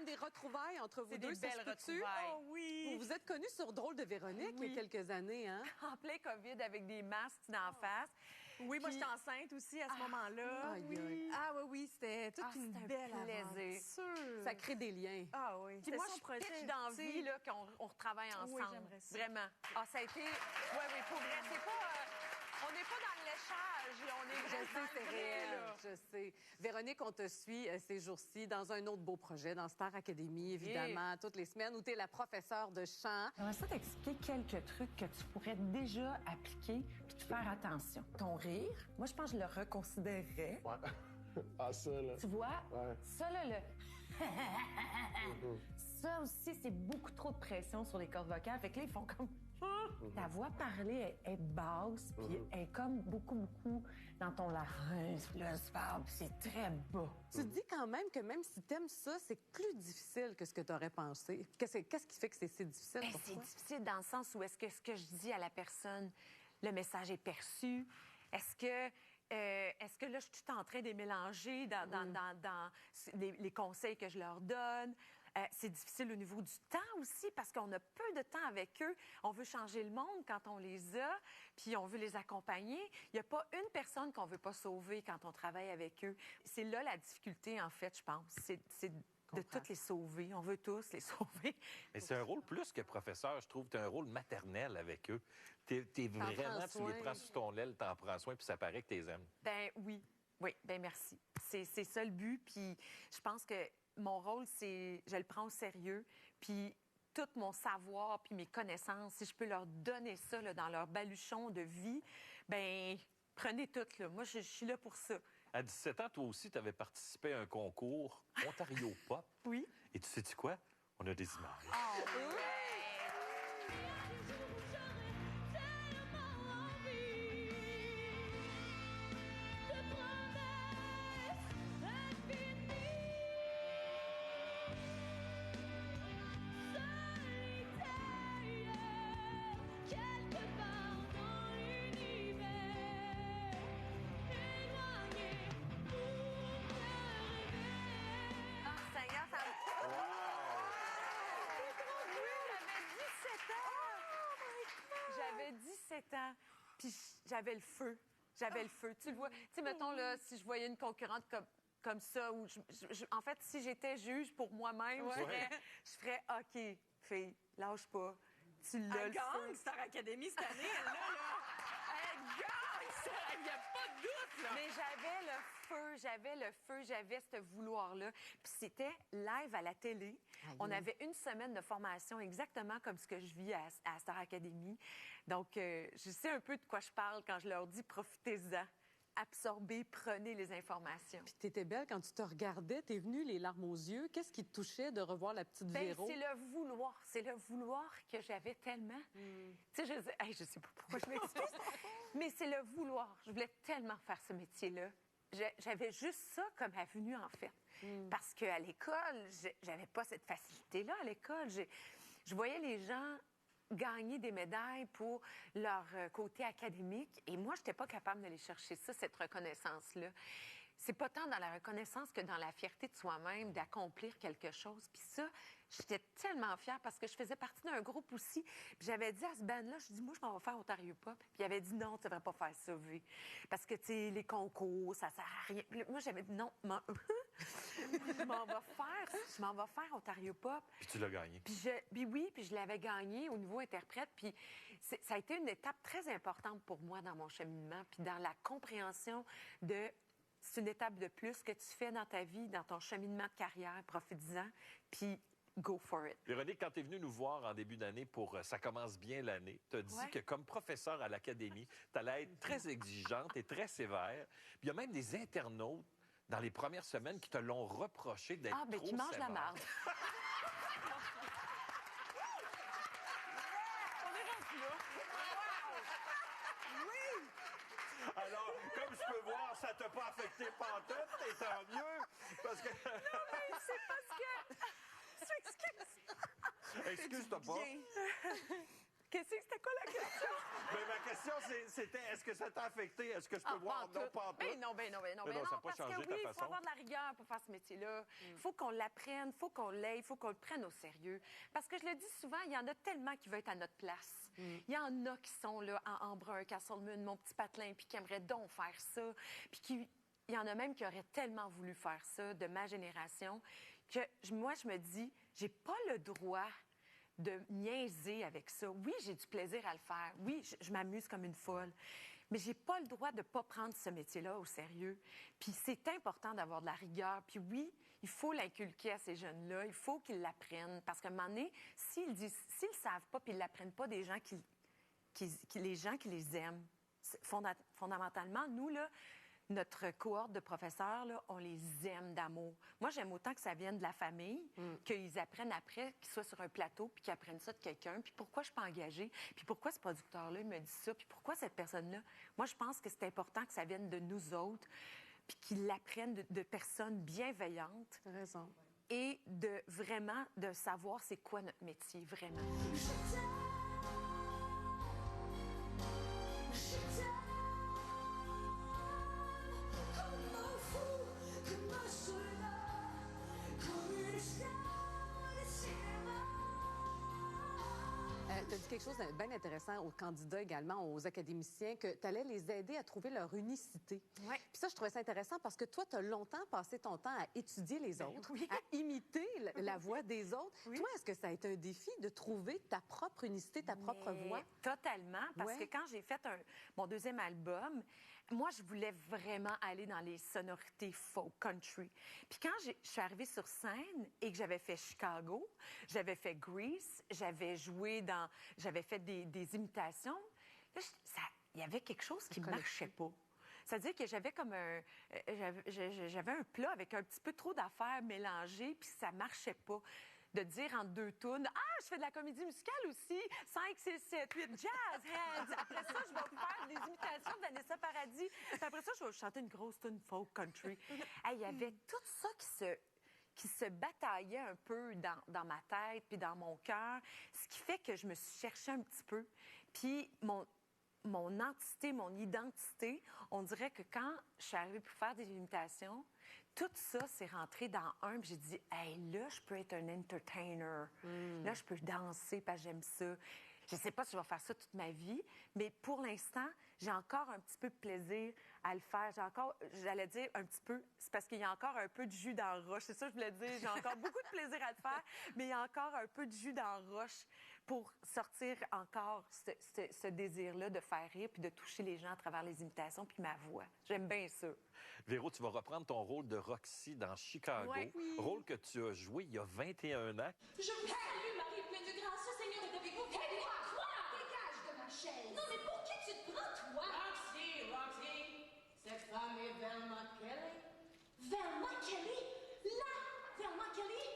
comme des retrouvailles entre vous deux, des belles retrouvailles. Oh oui! Vous vous êtes connus sur Drôle de Véronique il y a quelques années, hein? En plein COVID, avec des masques d'en face. Oui, moi, Puis- j'étais enceinte aussi à ce moment-là. aïe, Oui. aïe. Ah oui, c'était toute une c'était un belle plaisir. aventure. Ça crée des liens. Ah oui. Puis moi, je pitch d'envie là, qu'on retravaille ensemble. j'aimerais ça. Vraiment. Ah, ça a été... Oui, pour vrai, c'est pas... on n'est pas dans le léchage, là, on est Je vraiment sais, c'est dans le vrai, réel, là. je sais. Véronique, on te suit ces jours-ci dans un autre beau projet, dans Star Academy, évidemment, toutes les semaines, où tu es la professeure de chant. J'aimerais ça t'expliquer quelques trucs que tu pourrais déjà appliquer puis te faire attention. Ton rire, moi, je pense que je le reconsidérerais. Ouais. Ah, ça, là. Tu vois? Ouais. Ça, là, ça aussi, c'est beaucoup trop de pression sur les cordes vocales. Fait que là, ils font comme... Ta voix parlée est basse, puis elle est comme beaucoup dans ton larynx. Puis là, c'est très bas. Tu te dis quand même que même si t'aimes ça, c'est plus difficile que ce que tu aurais pensé. Qu'est-ce qui fait que c'est si difficile Ben, pour c'est toi? difficile dans le sens où est-ce que ce que je dis à la personne, le message est perçu? Est-ce que là, je suis tout en train de les mélanger dans les conseils que je leur donne? C'est difficile au niveau du temps aussi parce qu'on a peu de temps avec eux. On veut changer le monde quand on les a, puis on veut les accompagner. Il n'y a pas une personne qu'on veut pas sauver quand on travaille avec eux. C'est là la difficulté, en fait, je pense. C'est de toutes les sauver. On veut tous les sauver. Mais c'est un rôle plus que professeur, je trouve. Tu as un rôle maternel avec eux. T'es vraiment, tu les prends sous ton aile, t'en prends soin, puis ça paraît que tu les aimes. Ben oui. Oui, ben merci. C'est ça le but. Puis je pense que mon rôle, c'est... Je le prends au sérieux. Puis tout mon savoir puis mes connaissances, si je peux leur donner ça là, dans leur baluchon de vie, ben prenez tout, là. Moi, je suis là pour ça. À 17 ans, toi aussi, tu avais participé à un concours Ontario Pop. Oui. Et tu sais-tu quoi? On a des images. Ah, Seigneur, ça me... J'avais 17 ans, puis j'avais le feu. J'avais le feu. Tu le vois. Tu sais, mettons, là, si je voyais une concurrente comme ça, ou en fait, si j'étais juge pour moi-même, je ferais OK, fille, lâche pas. Tu l'as le feu. gagne Star Academy cette année, elle, là. Elle gagne ça! Il n'y a pas de doute, là. Mais j'avais le feu, j'avais ce vouloir-là. Puis c'était live à la télé. On avait une semaine de formation exactement comme ce que je vis à Star Academy. Donc, je sais un peu de quoi je parle quand je leur dis profitez-en. Absorbez, prenez les informations. Puis t'étais belle quand tu te regardais, t'es venue les larmes aux yeux. Qu'est-ce qui te touchait de revoir la petite Ben, Véro? c'est le vouloir que j'avais tellement. Tu sais, je sais pas pourquoi je m'excuse, mais c'est le vouloir. Je voulais tellement faire ce métier-là. J'avais juste ça comme avenue, en fait. Parce qu'à l'école, j'avais pas cette facilité-là à l'école. Je voyais les gens gagner des médailles pour leur côté académique. Et moi, je n'étais pas capable d'aller chercher ça, cette reconnaissance-là. C'est pas tant dans la reconnaissance que dans la fierté de soi-même d'accomplir quelque chose. Puis ça, j'étais tellement fière parce que je faisais partie d'un groupe aussi. Puis j'avais dit à ce band-là, je dis, moi, je m'en vais faire Ontario Pop. Puis il avait dit, non, tu devrais pas faire ça, V. Parce que, tu sais, les concours, ça sert à rien. Puis moi, j'avais dit, non, je m'en vais faire Ontario Pop. Puis tu l'as gagné. Puis oui, puis je l'avais gagné au niveau interprète. Puis ça a été une étape très importante pour moi dans mon cheminement, puis dans la compréhension de... C'est une étape de plus que tu fais dans ta vie, dans ton cheminement de carrière, profites-en, puis go for it. Véronique, quand tu es venue nous voir en début d'année pour Ça commence bien l'année, tu as dit que comme professeur à l'Académie, tu allais être très exigeante et très sévère. Puis il y a même des internautes dans les premières semaines qui te l'ont reproché d'être trop sévère. Qui mangent la marde. Alors, comme je peux voir, ça t'a pas affecté pantoute, et tant mieux, parce que... Non, mais c'est parce que... Je m'excuse. Excuse-toi pas. C'était quoi la question? Mais ma question, c'était est-ce que ça t'a affecté? Est-ce que je peux voir? Non, pas en tout. Ben non. Mais non, ça n'a pas Parce changé que ta oui, il façon. faut avoir de la rigueur pour faire ce métier-là. Il faut qu'on l'apprenne, il faut qu'on l'aille, il faut qu'on le prenne au sérieux. Parce que je le dis souvent, il y en a tellement qui veulent être à notre place. Il y en a qui sont là en brun, Castleman, mon petit patelin, puis qui aimeraient donc faire ça. Puis il y en a même qui auraient tellement voulu faire ça de ma génération que moi, je me dis, j'ai pas le droit de niaiser avec ça. Oui, j'ai du plaisir à le faire. Oui, je m'amuse comme une folle. Mais j'ai pas le droit de pas prendre ce métier-là au sérieux. Puis c'est important d'avoir de la rigueur. Puis oui, il faut l'inculquer à ces jeunes-là. Il faut qu'ils l'apprennent. Parce qu'à un moment donné, s'ils le savent pas puis ils l'apprennent pas des gens les gens qui les aiment, fondamentalement, nous, là, notre cohorte de professeurs, là, on les aime d'amour. Moi, j'aime autant que ça vienne de la famille, qu'ils apprennent après, qu'ils soient sur un plateau, puis qu'ils apprennent ça de quelqu'un. Puis pourquoi je suis pas engagée? Puis pourquoi ce producteur-là il me dit ça? Puis pourquoi cette personne-là? Moi, je pense que c'est important que ça vienne de nous autres, puis qu'ils l'apprennent de personnes bienveillantes. T'as raison. Et vraiment de savoir c'est quoi notre métier, vraiment. Tu as dit quelque chose de bien intéressant aux candidats également, aux académiciens, que tu allais les aider à trouver leur unicité. Ouais. Puis ça, je trouvais ça intéressant parce que toi, tu as longtemps passé ton temps à étudier les autres, à imiter la voix des autres. Oui. Toi, est-ce que ça a été un défi de trouver ta propre unicité, ta propre voix? Totalement, parce Ouais. que quand j'ai fait mon deuxième album, moi, je voulais vraiment aller dans les sonorités folk country. Puis quand je suis arrivée sur scène et que j'avais fait Chicago, j'avais fait Grease, j'avais fait des imitations, là, il y avait quelque chose qui ne marchait pas. C'est-à-dire que j'avais comme j'avais un plat avec un petit peu trop d'affaires mélangées, puis ça marchait pas. De dire en 2 tunes, je fais de la comédie musicale aussi, 5, 6, 7, 8, jazz hands. Après ça, je vais faire des imitations de Vanessa Paradis. Puis après ça, je vais chanter une grosse tune folk country. Il y avait tout ça qui se bataillait un peu dans ma tête puis dans mon cœur, ce qui fait que je me suis cherchée un petit peu. Puis mon entité, mon identité, on dirait que quand je suis arrivée pour faire des imitations, tout ça s'est rentré dans un, puis j'ai dit, hey, là, je peux être un entertainer. Là, je peux danser parce que j'aime ça. Je ne sais pas si je vais faire ça toute ma vie, mais pour l'instant, j'ai encore un petit peu de plaisir à le faire. J'ai encore, j'allais dire un petit peu, c'est parce qu'il y a encore un peu de jus dans la roche. C'est ça que je voulais dire. J'ai encore beaucoup de plaisir à le faire, mais il y a encore un peu de jus dans la roche pour sortir encore ce désir-là de faire rire puis de toucher les gens à travers les imitations puis ma voix. J'aime bien ça. Véro, tu vas reprendre ton rôle de Roxy dans Chicago, Ouais. Oui. rôle que tu as joué il y a 21 ans. Je vous salue, Marie pleine de grâce, le Seigneur est avec vous. Tais-toi, dégage de ma chaise. Non, mais pour qui tu te prends, toi? Roxy, cette femme est Velma Kelly. Velma Kelly? Là, Velma Kelly?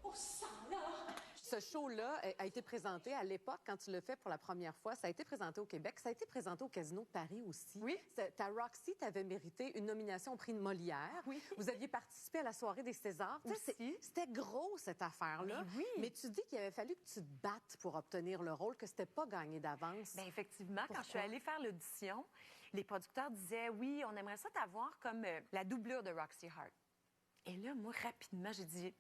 Oh, ça, là! Ce show-là a été présenté à l'époque, quand tu l'as fait pour la première fois. Ça a été présenté au Québec. Ça a été présenté au Casino de Paris aussi. Oui. Ta Roxy, tu avais mérité une nomination au prix de Molière. Oui. Vous aviez participé à la soirée des Césars. Tu sais, Aussi. c'était gros, cette affaire-là. Mais oui. Mais tu dis qu'il avait fallu que tu te battes pour obtenir le rôle, que c'était pas gagné d'avance. Bien, effectivement, quand je suis Pourquoi? allée faire l'audition, les producteurs disaient, oui, on aimerait ça t'avoir comme la doublure de Roxy Hart. Et là, moi, rapidement, j'ai dit,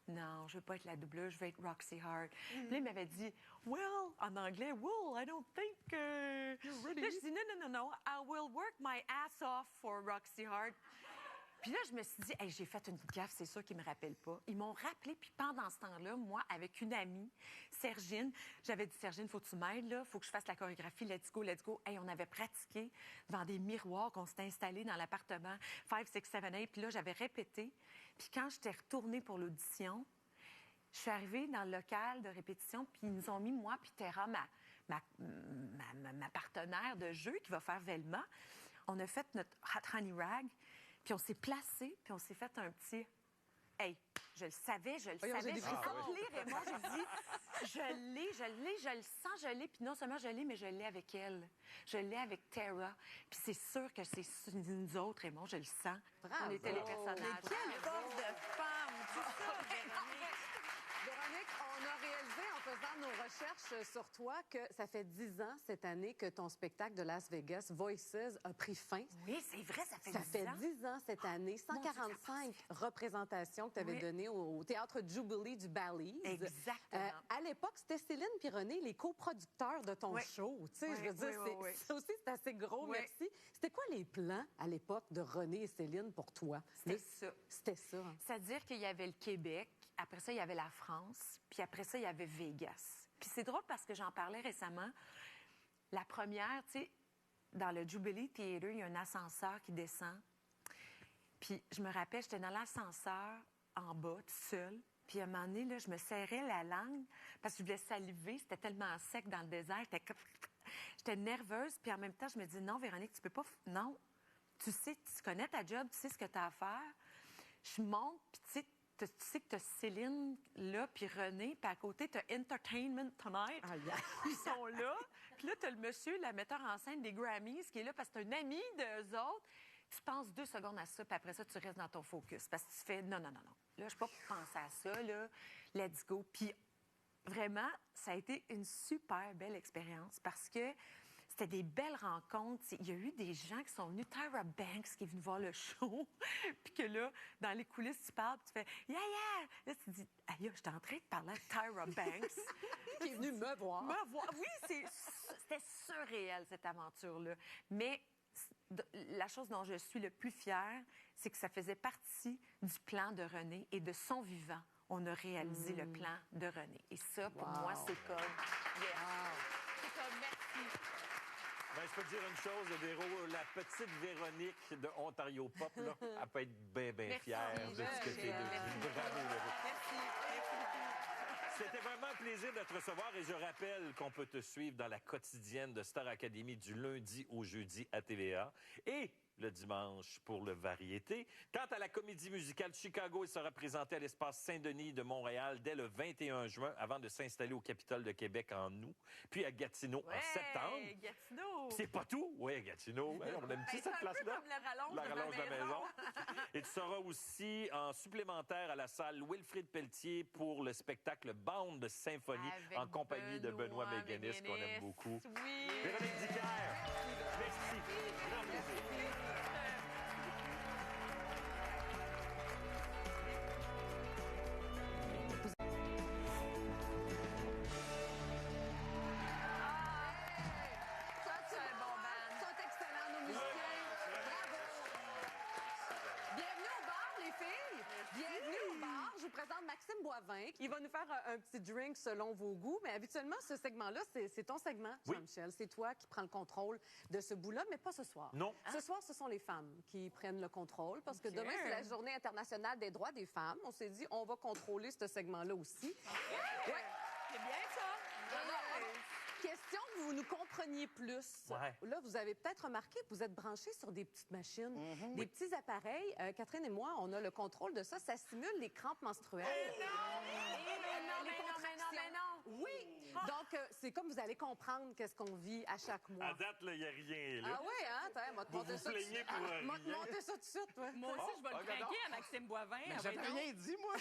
non, je veux pas être la doublure, je veux être Roxy Hart. Puis là, il m'avait dit, well, en anglais, well, I don't think... Là, je dis, non, I will work my ass off for Roxy Hart. Puis là, je me suis dit, hey, j'ai fait une gaffe, c'est sûr qu'ils me rappellent pas. Ils m'ont rappelé, puis pendant ce temps-là, moi, avec une amie, Sergine, j'avais dit, Sergine, faut que tu m'aides, là, faut que je fasse la chorégraphie, let's go, let's go. Hey, on avait pratiqué devant des miroirs qu'on s'était installés dans l'appartement 5, 6, 7, 8, puis là, j'avais répété. Puis quand j'étais retournée pour l'audition, je suis arrivée dans le local de répétition, puis ils nous ont mis, moi puis Terra, ma partenaire de jeu qui va faire Velma. On a fait notre Hot Honey Rag, puis on s'est placé, puis on s'est fait un petit... Hey, je le savais, je le savais. J'ai appelé Raymond, j'ai dit, je le sens, je l'ai. Puis non seulement je l'ai, mais je l'ai avec elle. Je l'ai avec Tara. Puis c'est sûr que c'est nous autres, Raymond, je le sens. Bravo. On était les personnages. Mais quelle force de femme! C'est ça, Véronique, on a réalisé en faisant nos recherches sur toi que ça fait 10 ans cette année que ton spectacle de Las Vegas, Voices, a pris fin. Oui, c'est vrai, ça fait Ça 10 fait ans. 10 ans cette année, Mon Dieu, 145 représentations que tu avais Oui. données au Théâtre Jubilee du Bally's. Exactement. À l'époque, c'était Céline puis René, les coproducteurs de ton Oui. show. Tu sais, Oui, je veux dire, oui, oui. ça aussi, c'est assez gros, Oui. merci. C'était quoi les plans à l'époque de René et Céline pour toi? C'était ça. C'était ça. Hein? C'est-à-dire qu'il y avait le Québec, après ça, il y avait la France, puis après ça, il y avait Vegas. Puis c'est drôle parce que j'en parlais récemment. La première, tu sais, dans le Jubilee Theatre, il y a un ascenseur qui descend. Puis je me rappelle, j'étais dans l'ascenseur en bas, toute seule. Puis à un moment donné, là, je me serrais la langue parce que je voulais saliver. C'était tellement sec dans le désert. J'étais nerveuse. Puis en même temps, je me dis, non, Véronique, tu peux pas... Non, tu sais, tu connais ta job, tu sais ce que tu as à faire. Je monte, puis tu sais que tu as Céline là, puis René, puis à côté, tu as Entertainment Tonight. Ils sont là. Puis là, tu as le monsieur, la metteur en scène des Grammys, qui est là parce que c'est un ami d'eux autres. Tu penses 2 secondes à ça, puis après ça, tu restes dans ton focus. Parce que tu fais non. Là, je ne peux pas penser à ça, là. Let's go. Puis vraiment, ça a été une super belle expérience parce que c'était des belles rencontres. Il y a eu des gens qui sont venus. Tyra Banks qui est venue voir le show. Puis que là, dans les coulisses, tu parles, puis tu fais « Yeah, yeah! » Là, tu te dis « Aïe, j'étais en train de parler à Tyra Banks. » Qui est venue me voir. Oui, c'était surréel, cette aventure-là. Mais la chose dont je suis le plus fière, c'est que ça faisait partie du plan de René et de son vivant. On a réalisé le plan de René. Et ça, pour moi, c'est comme... Yes. C'est comme merci. Ben, je peux te dire une chose, Véro, la petite Véronique de Ontario Pop, là, elle peut être bien fière de ce que tu es devenu. Bravo, Véro. C'était vraiment un plaisir de te recevoir et je rappelle qu'on peut te suivre dans la quotidienne de Star Academy du lundi au jeudi à TVA et le dimanche pour le variété. Quant à la comédie musicale Chicago, il sera présenté à l'espace Saint-Denis de Montréal dès le 21 juin avant de s'installer au Capitole de Québec en août, puis à Gatineau en septembre. Gatineau! C'est pas tout? Oui, Gatineau. Ouais, on aime cette place-là. Comme la rallonge de la maison. Et tu seras aussi en supplémentaire à la salle Wilfrid Pelletier pour le spectacle Bande Symphonie Avec en compagnie de Benoît Méganis, qu'on aime beaucoup. Oui. Véronique Dicker, merci. Grand plaisir. Ça, c'est un bon band. Ils sont excellents, nos musiciens. Bravo. Bienvenue au bar, les filles. Bienvenue au bar. Je vous présente Maxime Boivin. Il va nous faire un petit drink selon vos goûts. Mais habituellement, ce segment-là, c'est ton segment, Oui. Jean-Michel. C'est toi qui prends le contrôle de ce bout-là, mais pas ce soir. Non. Ce soir, ce sont les femmes qui prennent le contrôle parce que demain, c'est la Journée internationale des droits des femmes. On s'est dit, on va contrôler ce segment-là aussi. Ouais. C'est bien ça. Question que vous nous compreniez plus. Ouais. Là, vous avez peut-être remarqué que vous êtes branchés sur des petites machines, des petits appareils. Catherine et moi, on a le contrôle de ça. Ça simule les crampes menstruelles. Mais non. Oui. Donc, c'est comme vous allez comprendre qu'est-ce qu'on vit à chaque mois. À date, il n'y a rien, là. Ah oui, hein? Attends, moi, te Vous monter vous ça. plaignez pour rien. Moi, te monter ça tout de suite, ouais. Moi aussi, je vais le regarde craquer à Maxime Boivin. Mais Ah, j'avais ben non. rien dit, moi.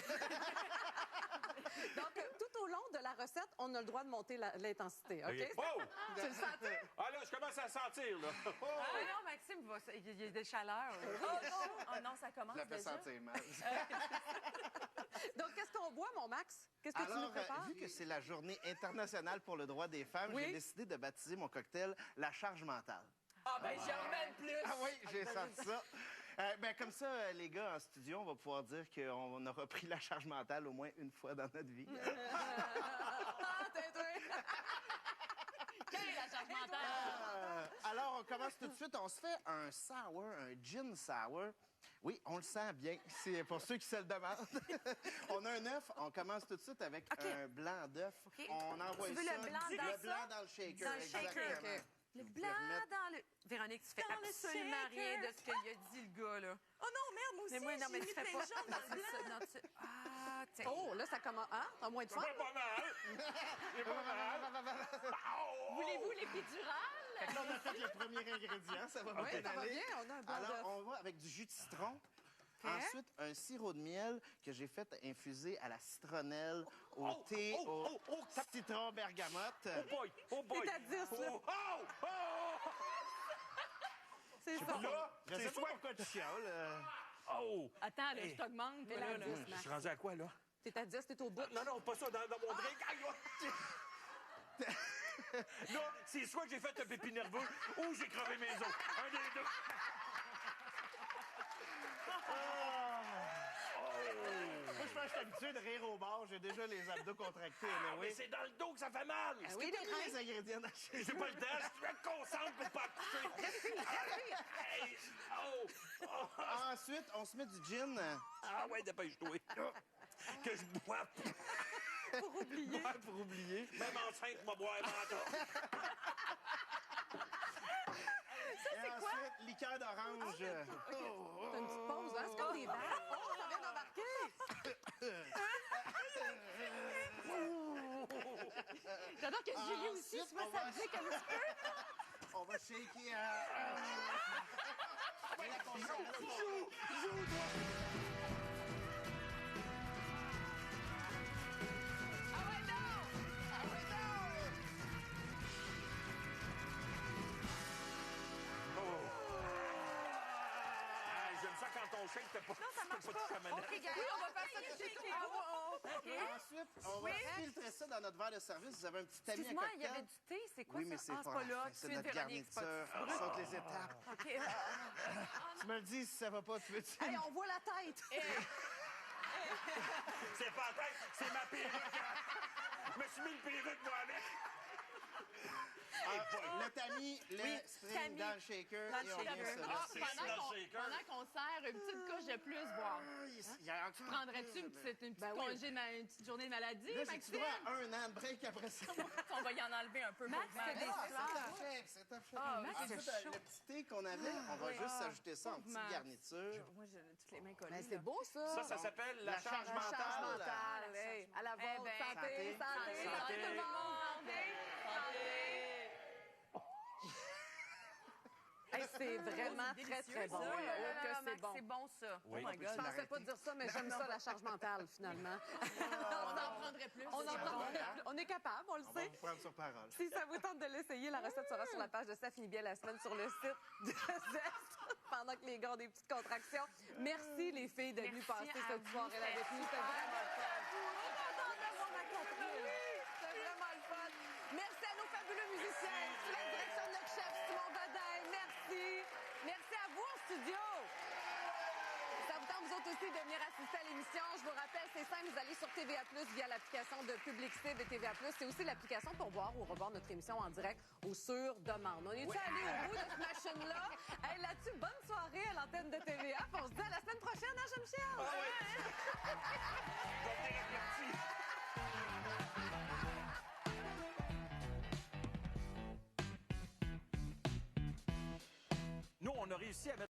Donc, tout au long de la recette, on a le droit de monter l'intensité, OK? OK. Oh! Tu le sentais? Ah là, je commence à sentir, là. Oh! Ah non, Maxime, il y a des chaleurs. Oh non, ça commence Ça fait déjà. sentir mal. Donc, qu'est-ce qu'on boit, mon Max? Qu'est-ce que tu nous Alors, prépares? vu que c'est la journée internationale pour le droit des femmes, Oui. j'ai décidé de baptiser mon cocktail la charge mentale. Ah ben j'en remets plus. Ah oui, j'ai senti ça. Comme ça, les gars en studio, on va pouvoir dire qu'on aura pris la charge mentale au moins une fois dans notre vie. Ah, t'es toi. Quelle est la charge mentale? Alors, on commence tout de suite. On se fait un sour, un gin sour. Oui, on le sent bien. C'est pour ceux qui se le demandent. On a un œuf. On commence tout de suite avec un blanc d'œuf. OK. On envoie Tu veux ça. le blanc dans ça? Dans le shaker. Dans le shaker, exactement. OK. Le Vous blanc pouvez remettre- dans le... Véronique, tu fais Dans le absolument shaker. rien de ce qu'il a dit, le gars, là. Oh non, merde, moi aussi, Mais moi, non, mais j'ai tu mis fais plein pas... de jaune dans le c'est blanc. ça, non, tu... Ah, tiens. Oh, là, ça commence. Hein? T'as moins de fun? C'est pas mal. C'est pas mal. Voulez-vous l'épidurale? Fait que là, on a fait le premier ingrédient. Ça va Oui, bien ça va aller. bien. On a un blanc d'œuf. Alors, on va avec du jus de citron. Ensuite, un sirop de miel que j'ai fait infuser à la citronnelle, au thé, au citron bergamote. Oh boy! C'est à 10, là. C'est ça. Là, Je sais pas pourquoi tu chiales. Oh! Attends, là, je t'augmente. Mais là, la là. 10, Je Max. suis rendu à quoi, là? T'es à 10, t'es au bout. Non, pas ça, dans mon drink. Aïe, aïe. Là, c'est soit que j'ai fait un pipi nerveux ou j'ai crevé mes os. Un des deux. Moi, je pense que je suis habitué de rire au bar. J'ai déjà les abdos contractés. Ah, Mais mais c'est dans le dos que ça fait mal. Est-ce oui, que t'as les mis reins. les ingrédients dans le chien? J'ai pas le temps, je me concentre pour pas accoucher. Hey, Ensuite, on se met du gin. Ah ouais, dépêche-toi. Que je bois Pour oublier. Pour oublier. même enceinte, je vais boire un menton. Et ensuite, liqueur d'orange. T'as une petite pause, hein? C'est comme des balles. Oh, ça vient d'embarquer. J'adore que Julie aussi Ensuite, soit on va- sadique un petit peu. On va shaker à... Mais la conscience. Ah ouais, non! Ah, j'aime ça quand on shake, t'as pas, ça marche pas. OK, gars, on va faire ça de suite. Ensuite, on va filtrer ça dans notre verre de service. Vous avez un petit tamis à Excuse-moi, il y cocktail. avait du thé. C'est quoi Oui, ça? mais c'est Ah, pas pas la là. fin, Tu c'est es notre Véronique, c'est pas garniture. Saute les étapes. OK. Tu me le dis si ça va pas, tu veux-tu? Hey, on voit la tête. C'est pas la tête, c'est ma perruque. Je me suis mis une perruque, moi, avec. Le tamis, le string tamis. dans le shaker. Dans le et on vient shaker. se Ah, verser. pendant qu'on sert une petite couche de plus, boire. Il y a encore... Prendrais-tu une petite Ben oui. congé, une petite journée de maladie, Là, j'ai-tu Maxime? droit à un an de break après ça? On va y en enlever un peu. Max, pour c'est des Max. fleurs. C'est top chef. Ah, Max, Ensuite, c'est chaud. le petit thé qu'on avait, on va juste s'ajouter ça en petite Max. garniture. Moi, j'ai toutes les mains collées. Mais c'est là. beau, ça. Ça s'appelle la charge charge mentale. Charge mentale. mentale. Hey, à la Eh vôtre. ben, Santé, santé, santé. santé, tout le monde. Hey, c'est vraiment très, très bon. Oh Oh, là là que là, c'est Max, bon. c'est bon, ça. Oui. Oh my Je God. pensais pas dire ça, mais j'aime ça, la charge mentale, finalement. On en prendrait plus. On en prend plus. On est capable, on le On va sait. vous prendre sur parole. Si ça vous tente de l'essayer, la recette sera sur la page de Ça finit bien la semaine sur le site de Zest pendant que les gars ont des petites contractions. Merci les filles d'être venues Merci passer à cette vous, soirée là avec nous. C'était super. vraiment le fun. On est content d'avoir ma Catherine. C'était vraiment le fun. Merci à nos fabuleux musiciens, sous la direction de notre chef Simon Godin. Merci. Merci à vous en studio. Ça vous tente, vous autres aussi, de venir assister à l'émission. Je vous rappelle, c'est simple, vous allez sur TVA+, via l'application de Public Cible et TVA+. C'est aussi l'application pour voir ou revoir notre émission en direct ou sur demande. On est-tu allé au bout de cette machine-là? Hey, là-dessus, bonne soirée à l'antenne de TVA. Puis on se dit à la semaine prochaine, hein, Jean-Michel? Ah oui. Je vais venir avec le petit. Nous, on a réussi à mettre